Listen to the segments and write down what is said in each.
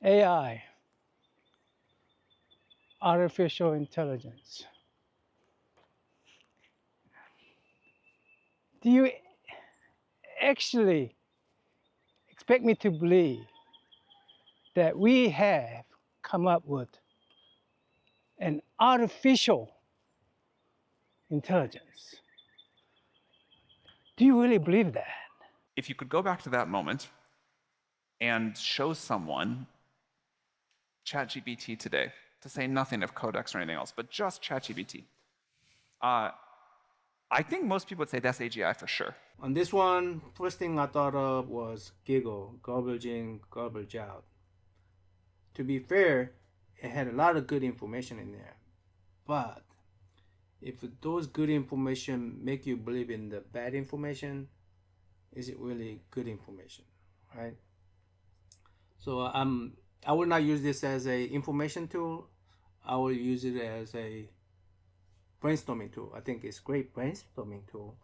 AI, artificial intelligence. Do you actually expect me to believe that we have come up with an artificial intelligence? Do you really believe that? If you could go back to that moment and show someone ChatGPT today, to say nothing of Codex or anything else, but just ChatGPT, I think most people would say that's AGI for sure. On this one, first thing I thought of was giggle, garbage in, garbage out. To be fair, it had a lot of good information in there. But if those good information make you believe in the bad information, is it really good information, right? So I will not use this as a information tool. I will use it as a brainstorming tool. I think it's a great brainstorming tool,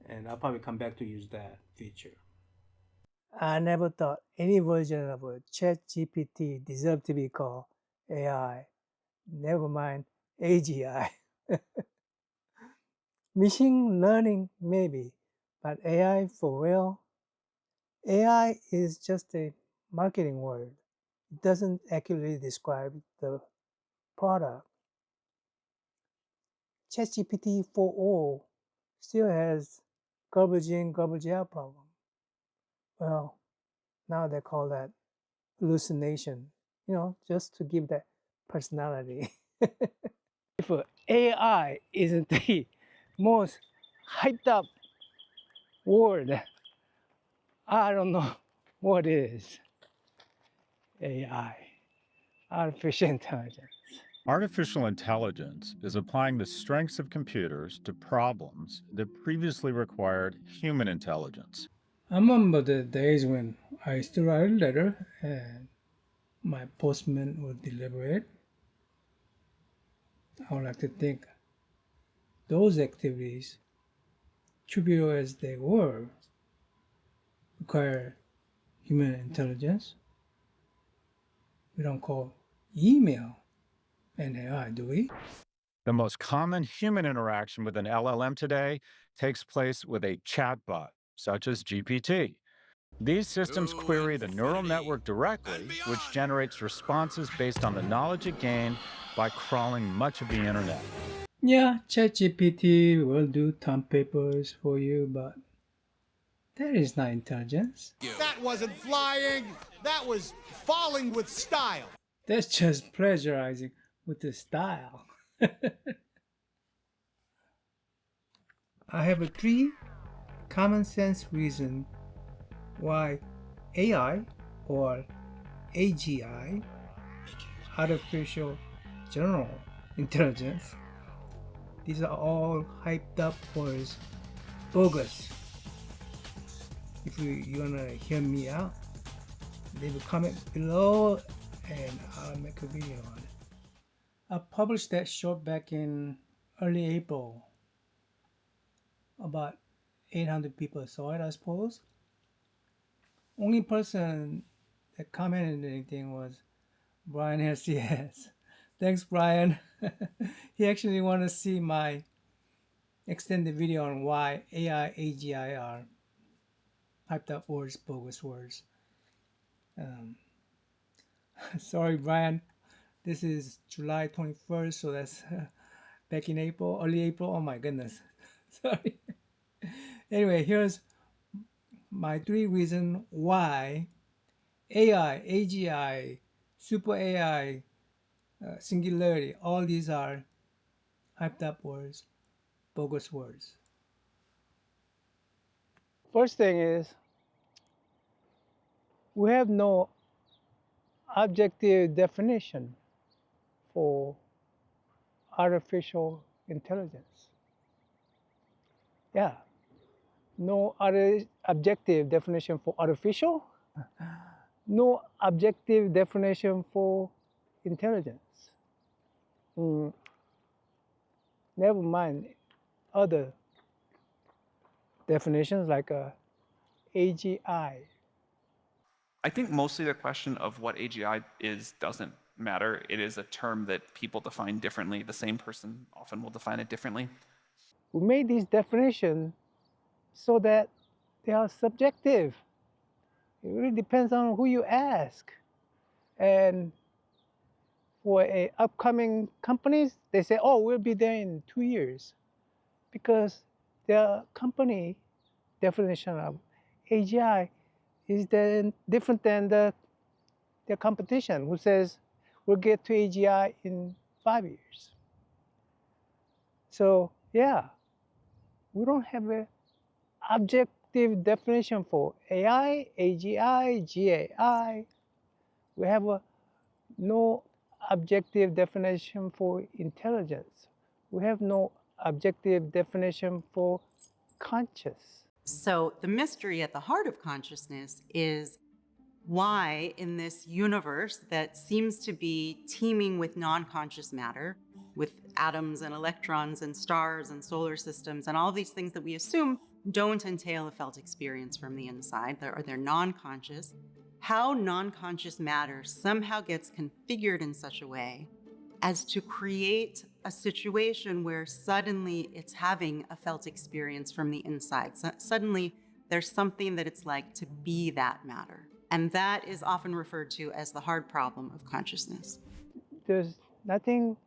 and I'll probably come back to use that feature. I never thought any version of a ChatGPT deserved to be called AI. Never mind AGI. Machine learning, maybe, but AI for real? AI is just a marketing word. It doesn't accurately describe the product. ChatGPT 4.0 still has garbage in, garbage out problem. Well, now they call that hallucination, just to give that personality. If AI isn't the most hyped up word, I don't know what is. AI, artificial intelligence. Artificial intelligence is applying the strengths of computers to problems that previously required human intelligence. I remember the days when I used to write a letter and my postman would deliver it. I would like to think those activities, trivial as they were, require human intelligence. We don't call email an AI, do we? The most common human interaction with an LLM today takes place with a chatbot, such as GPT. These systems query the neural network directly, which generates responses based on the knowledge it gained by crawling much of the internet. Yeah, ChatGPT will do term papers for you, but that is not intelligence. That wasn't flying, that was falling with style. That's just plagiarizing with the style. I have a 3 common sense reason why AI or AGI, artificial general intelligence, these are all hyped up words, bogus. If you wanna hear me out, leave a comment below and I'll make a video on it. I published that short back in early April. About 800 people saw it, I suppose. Only person that commented anything was Brian SCS. Thanks, Brian. He actually wanted to see my extended video on why AI, AGI are hyped up words, bogus words. Sorry, Brian. This is July 21st, so that's back in April, early April. Oh my goodness. Sorry. Anyway, here's my 3 reasons why AI, AGI, super AI, singularity, all these are hyped up words, bogus words. First thing is, we have no objective definition for artificial intelligence. Yeah, no other objective definition for artificial, no objective definition for intelligence. Never mind other definitions like AGI. I think mostly the question of what AGI is doesn't matter. It is a term that people define differently. The same person often will define it differently. We made these definitions so that they are subjective. It really depends on who you ask. And for upcoming companies, they say, oh, we'll be there in 2 years. Because their company definition of AGI is then different than their competition, who says we'll get to AGI in 5 years. So yeah, we don't have an objective definition for AI, AGI, GAI. We have no objective definition for intelligence. We have no objective definition for conscious. So the mystery at the heart of consciousness is why, in this universe that seems to be teeming with non-conscious matter, with atoms and electrons and stars and solar systems and all these things that we assume don't entail a felt experience from the inside, or they're non-conscious, how non-conscious matter somehow gets configured in such a way as to create a situation where suddenly it's having a felt experience from the inside. So suddenly there's something that it's like to be that matter. And that is often referred to as the hard problem of consciousness. There's nothing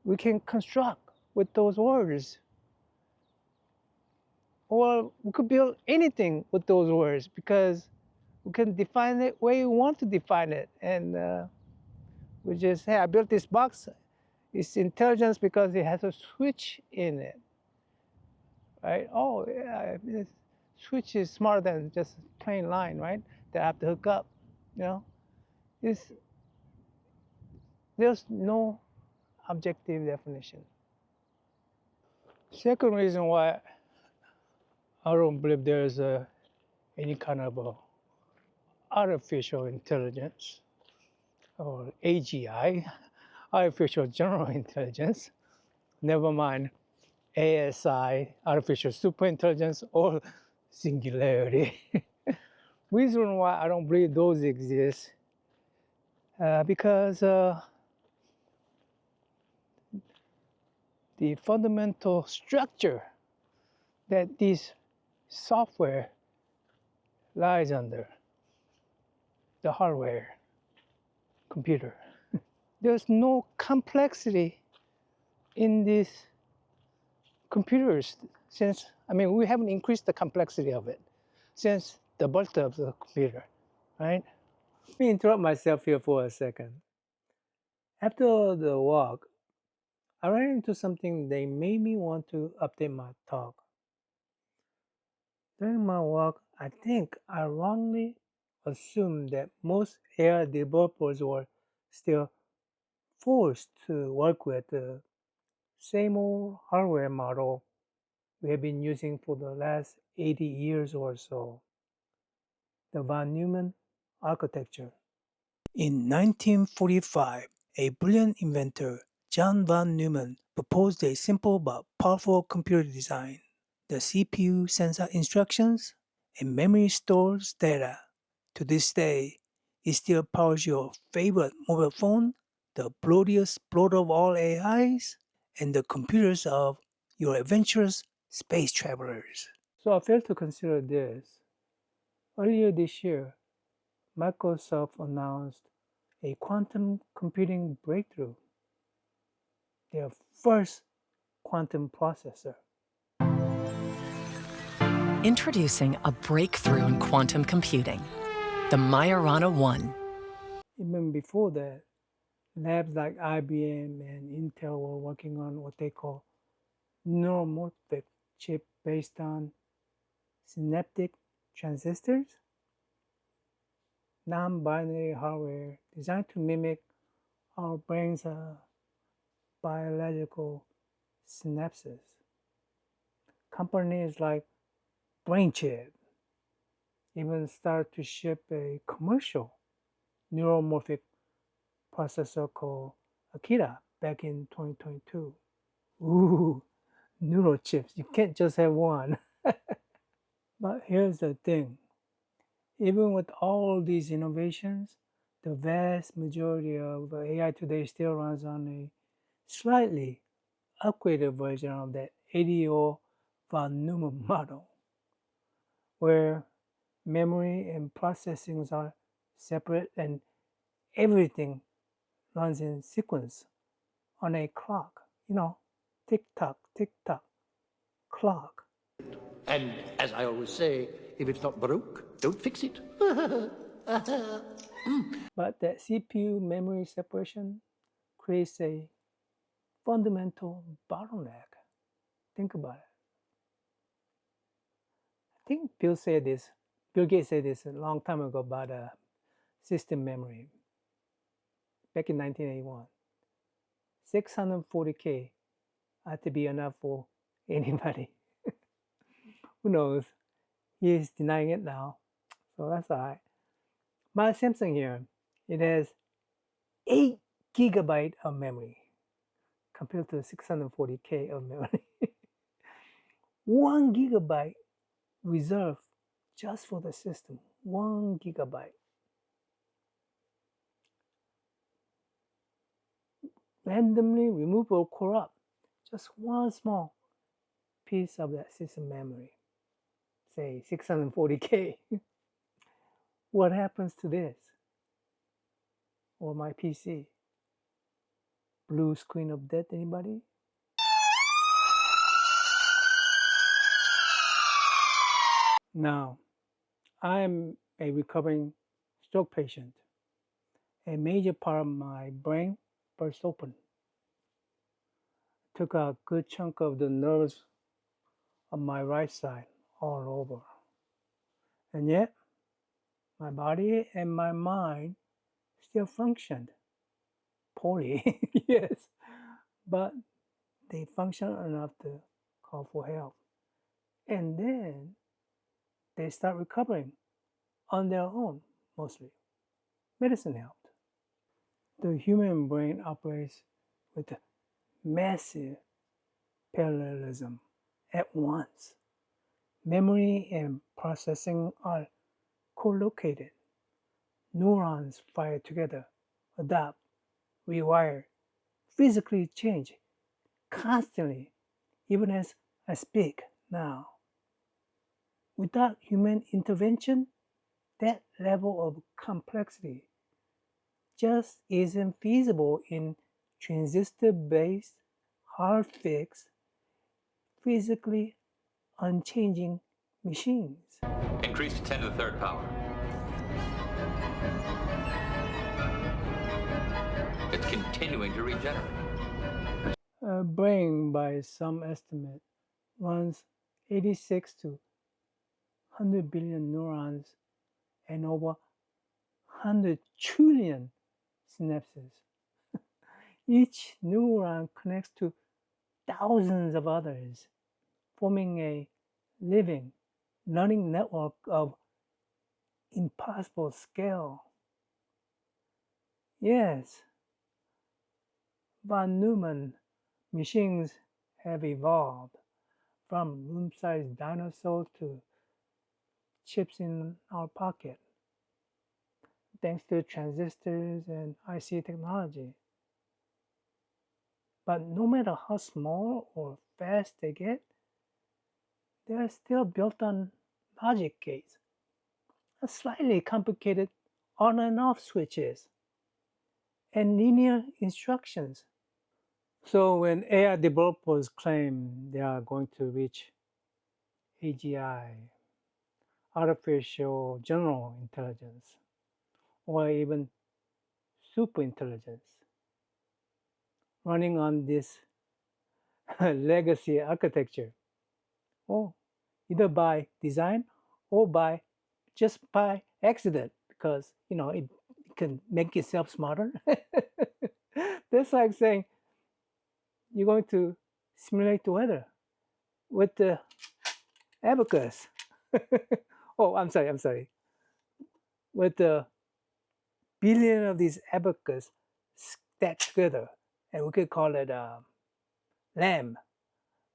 we can construct with those words. Or we could build anything with those words because we can define it the way we want to define it. And we just, hey, I built this box. It's intelligence because it has a switch in it, right? Oh, yeah, this switch is smarter than just a plain line, right? That I have to hook up, you know? There's no objective definition. Second reason why I don't believe there's any kind of artificial intelligence or AGI, artificial general intelligence, never mind ASI, artificial superintelligence, or singularity. Reason why I don't believe those exist, because the fundamental structure that this software lies under, the hardware, computer. There's no complexity in these computers since, we haven't increased the complexity of it since the birth of the computer, right? Let me interrupt myself here for a second. After the walk, I ran into something that made me want to update my talk. During my walk, I think I wrongly assumed that most AI developers were still forced to work with the same old hardware model we have been using for the last 80 years or so, the von Neumann architecture. In 1945, a brilliant inventor, John von Neumann, proposed a simple but powerful computer design. The CPU sends out instructions and memory stores data. To this day, it still powers your favorite mobile phone, the bloatiest bloat of all AIs, and the computers of your adventurous space travelers. So I failed to consider this. Earlier this year, Microsoft announced a quantum computing breakthrough, their first quantum processor. Introducing a breakthrough in quantum computing, the Majorana 1. Even before that, labs like IBM and Intel were working on what they call neuromorphic chip based on synaptic transistors, non-binary hardware designed to mimic our brain's biological synapses. Companies like BrainChip even started to ship a commercial neuromorphic processor called Akira back in 2022. Ooh, neurochips. You can't just have one. But here's the thing. Even with all these innovations, the vast majority of AI today still runs on a slightly upgraded version of that 80-year-old von Neumann model, where memory and processing are separate and everything runs in sequence on a clock. Tick tock, clock. And as I always say, if it's not broke, don't fix it. But that CPU memory separation creates a fundamental bottleneck. Think about it. I think Bill Gates said this a long time ago about system memory back in 1981. 640K had to be enough for anybody. Who knows? He is denying it now, so that's all right. My Samsung here, it has 8 gigabyte of memory compared to 640K of memory. 1 gigabyte reserved just for the system. 1 gigabyte. Randomly remove or corrupt just one small piece of that system memory, say 640K. What happens to this? Or my PC? Blue screen of death, anybody? Now, I'm a recovering stroke patient. A major part of my brain burst open. Took a good chunk of the nerves on my right side all over. And yet, my body and my mind still functioned poorly, yes, but they functioned enough to call for help. And then they start recovering on their own, mostly. Medicine helped. The human brain operates with massive parallelism at once. Memory and processing are co-located. Neurons fire together, adapt, rewire, physically change constantly, even as I speak now. Without human intervention, that level of complexity just isn't feasible in transistor-based, hard-fixed, physically unchanging machines. Increase to 10 to the third power. It's continuing to regenerate. A brain, by some estimate, runs 86 to 100 billion neurons and over 100 trillion synapses. Each neuron connects to thousands of others, forming a living, learning network of impossible scale. Yes, von Neumann machines have evolved from room-sized dinosaurs to chips in our pocket, thanks to transistors and IC technology. But no matter how small or fast they get, they are still built on logic gates, slightly complicated on and off switches, and linear instructions. So when AI developers claim they are going to reach AGI, artificial general intelligence, or even superintelligence, running on this legacy architecture, or either by design or just by accident, because it can make itself smarter. That's like saying you're going to simulate the weather with the abacus. Oh, I'm sorry. With the billion of these abacus stacked together, and we could call it LAM,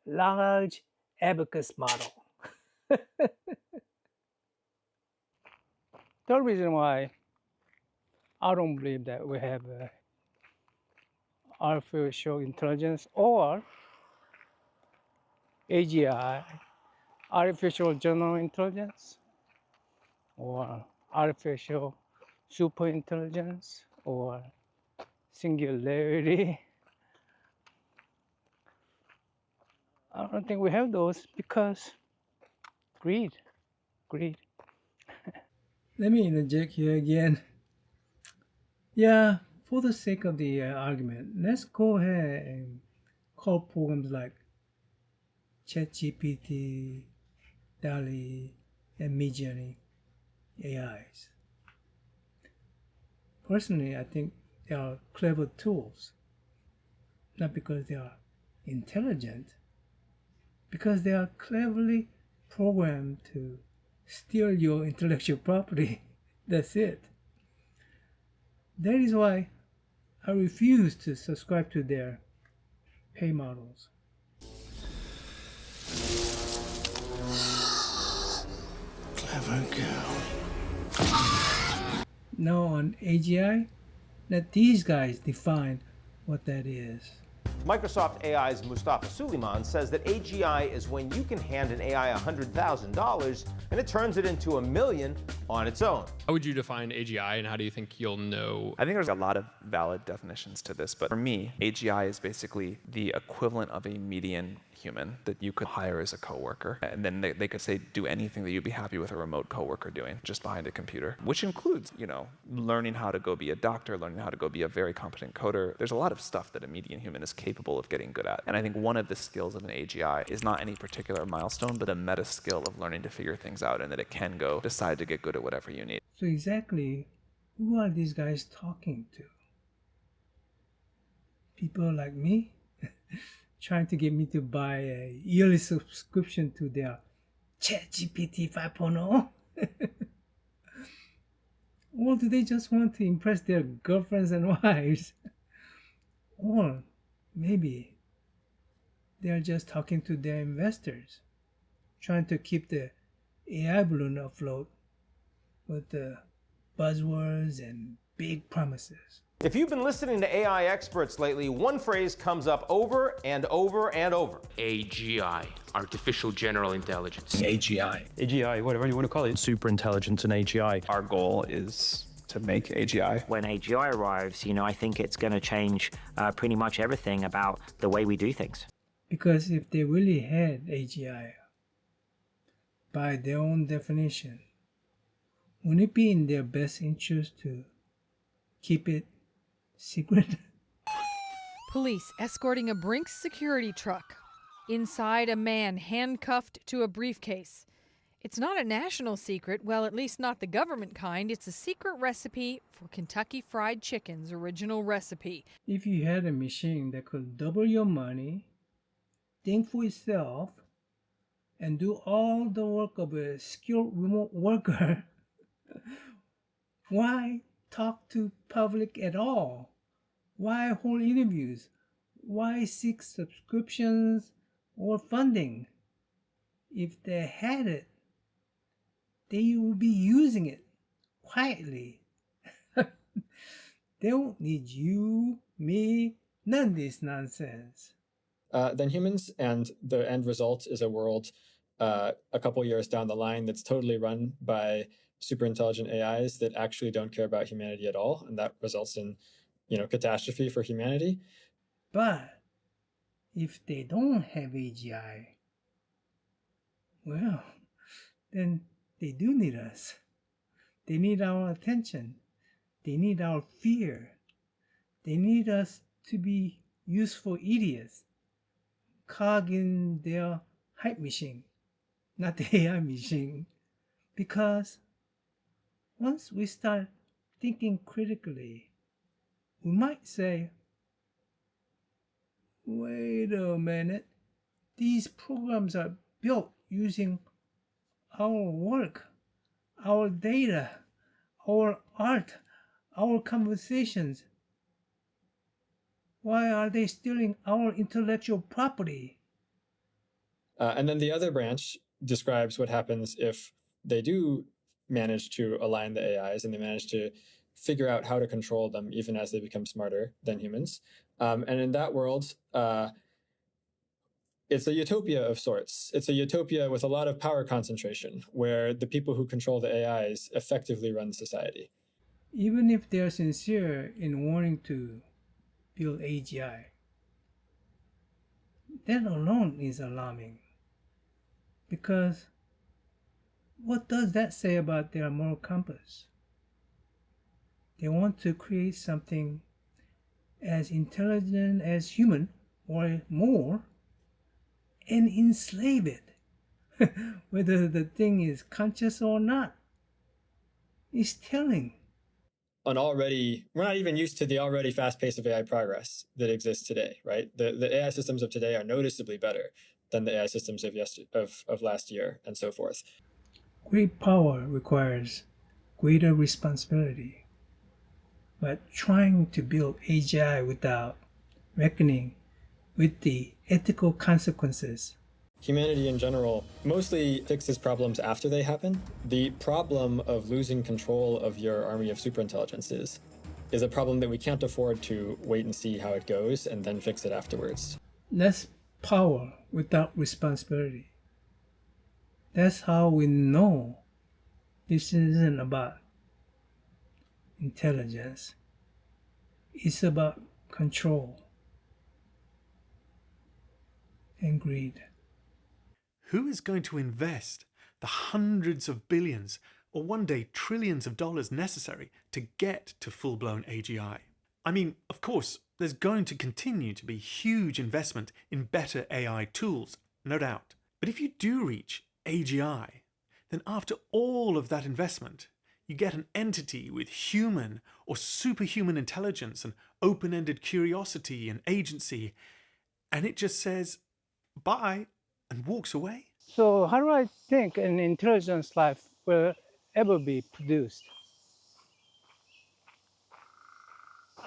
large abacus model. third reason why I don't believe that we have artificial intelligence or AGI, artificial general intelligence, or artificial super intelligence, or singularity. I don't think we have those because greed. Let me interject here again. Yeah, for the sake of the argument, let's go ahead and call programs like ChatGPT, DALI, and Midjourney AIs. Personally, I think they are clever tools, not because they are intelligent, because they are cleverly programmed to steal your intellectual property. That's it. That is why I refuse to subscribe to their pay models. Clever girl. Now on AGI, let these guys define what that is. Microsoft AI's Mustafa Suleyman says that AGI is when you can hand an AI $100,000 and it turns it into $1 million on its own. How would you define AGI, and how do you think you'll know? I think there's a lot of valid definitions to this, but for me, AGI is basically the equivalent of a median human that you could hire as a coworker. And then they could say, do anything that you'd be happy with a remote coworker doing just behind a computer, which includes, learning how to go be a doctor, learning how to go be a very competent coder. There's a lot of stuff that a median human is capable of getting good at. And I think one of the skills of an AGI is not any particular milestone, but a meta skill of learning to figure things out, and that it can go decide to get good at whatever you need. So exactly, who are these guys talking to? People like me? Trying to get me to buy a yearly subscription to their ChatGPT 5.0? Or do they just want to impress their girlfriends and wives? Or maybe they're just talking to their investors, trying to keep the AI balloon afloat with the buzzwords and big promises. If you've been listening to AI experts lately, one phrase comes up over and over and over. AGI, artificial general intelligence. AGI, whatever you want to call it. Super intelligence and AGI. Our goal is to make AGI. When AGI arrives, I think it's going to change pretty much everything about the way we do things. Because if they really had AGI, by their own definition, wouldn't it be in their best interest to keep it secret? Police escorting a Brinks security truck. Inside, a man handcuffed to a briefcase. It's not a national secret, well, at least not the government kind. It's a secret recipe for Kentucky Fried Chicken's original recipe. If you had a machine that could double your money, think for itself, and do all the work of a skilled remote worker, why talk to public at all? Why hold interviews? Why seek subscriptions or funding? If they had it, they would be using it quietly. They don't need you, me, none of this nonsense. Then humans, and the end result is a world a couple years down the line that's totally run by super intelligent AIs that actually don't care about humanity at all, and that results in, catastrophe for humanity. But if they don't have AGI, well, then they do need us. They need our attention. They need our fear. They need us to be useful idiots, cog in their hype machine, not the AI machine. Because once we start thinking critically, we might say, wait a minute, these programs are built using our work, our data, our art, our conversations. Why are they stealing our intellectual property? And then the other branch describes what happens if they do manage to align the AIs, and they manage to figure out how to control them even as they become smarter than humans. And in that world, it's a utopia of sorts. It's a utopia with a lot of power concentration, where the people who control the AIs effectively run society. Even if they're sincere in wanting to build AGI, that alone is alarming. Because what does that say about their moral compass? They want to create something as intelligent as human or more and enslave it, whether the thing is conscious or not. It's telling. We're not even used to the already fast pace of AI progress that exists today, right? The AI systems of today are noticeably better than the AI systems of last year and so forth. Great power requires greater responsibility. But trying to build AGI without reckoning with the ethical consequences. Humanity in general mostly fixes problems after they happen. The problem of losing control of your army of superintelligences is a problem that we can't afford to wait and see how it goes and then fix it afterwards. That's power without responsibility. That's how we know this isn't about intelligence. It's about control and greed. Who is going to invest the hundreds of billions or one day trillions of dollars necessary to get to full-blown AGI? I mean, of course, there's going to continue to be huge investment in better AI tools, no doubt. But if you do reach AGI, then after all of that investment, you get an entity with human or superhuman intelligence and open-ended curiosity and agency, and it just says, bye, and walks away. So how do I think an intelligence life will ever be produced?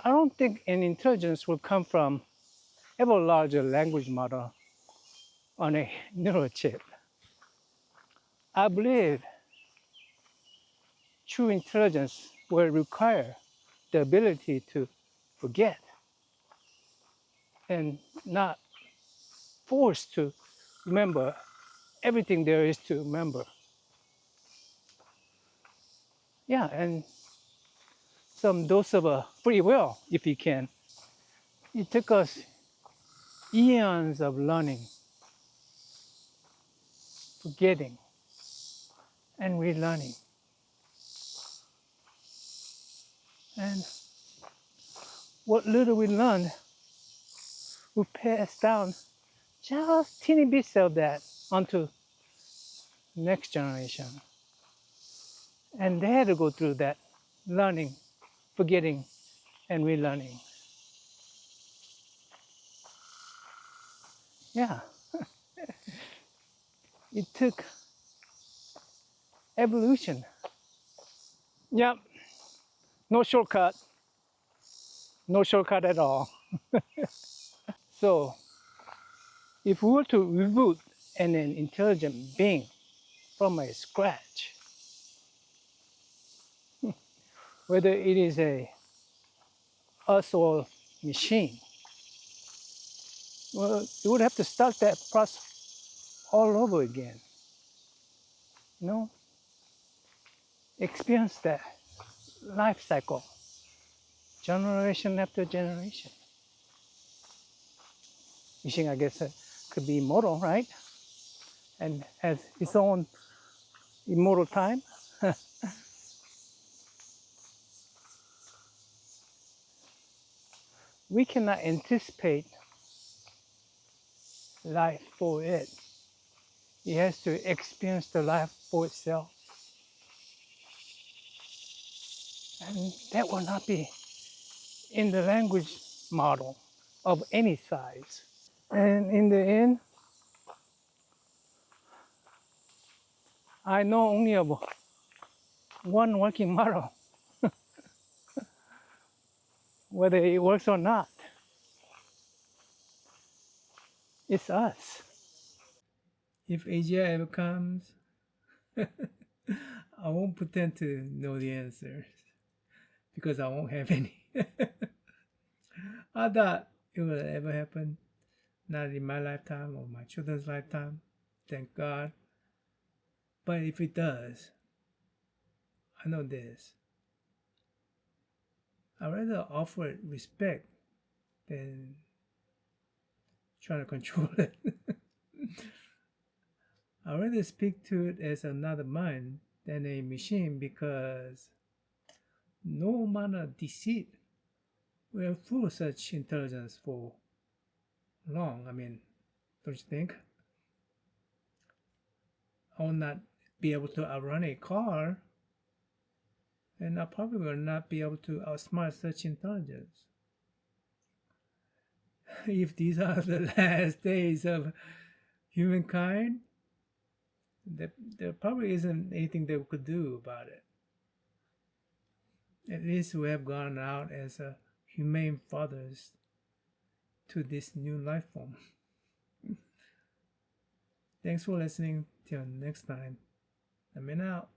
I don't think an intelligence will come from ever larger language model on a neural chip. I believe true intelligence will require the ability to forget and not forced to remember everything there is to remember. Yeah, and some dose of free will, if you can. It took us eons of learning, forgetting, and relearning. And what little we learned, we passed down just teeny bits of that onto next generation. And they had to go through that learning, forgetting, and relearning. Yeah. It took evolution. Yep. No shortcut. No shortcut at all. So, if we were to reboot an intelligent being from a scratch, whether it is us or machine, well, you would have to start that process all over again. You know, experience that life cycle, generation after generation. Machine, I guess, could be immortal, right? And has its own immortal time. We cannot anticipate life for it. It has to experience the life for itself. And that will not be in the language model of any size. And in the end, I know only of one working model, whether it works or not. It's us. If AGI ever comes, I won't pretend to know the answers because I won't have any. I doubt it will ever happen. Not in my lifetime or my children's lifetime. Thank God. But if it does, I know this. I'd rather offer it respect than trying to control it. I'd rather speak to it as another mind than a machine because no amount of deceit will fool such intelligence for long. I mean, don't you think? I will not be able to outrun a car, and I probably will not be able to outsmart such intelligence. If these are the last days of humankind, there probably isn't anything that we could do about it. At least we have gone out as humane fathers to this new life form. Thanks for listening. Till next time. I'm out.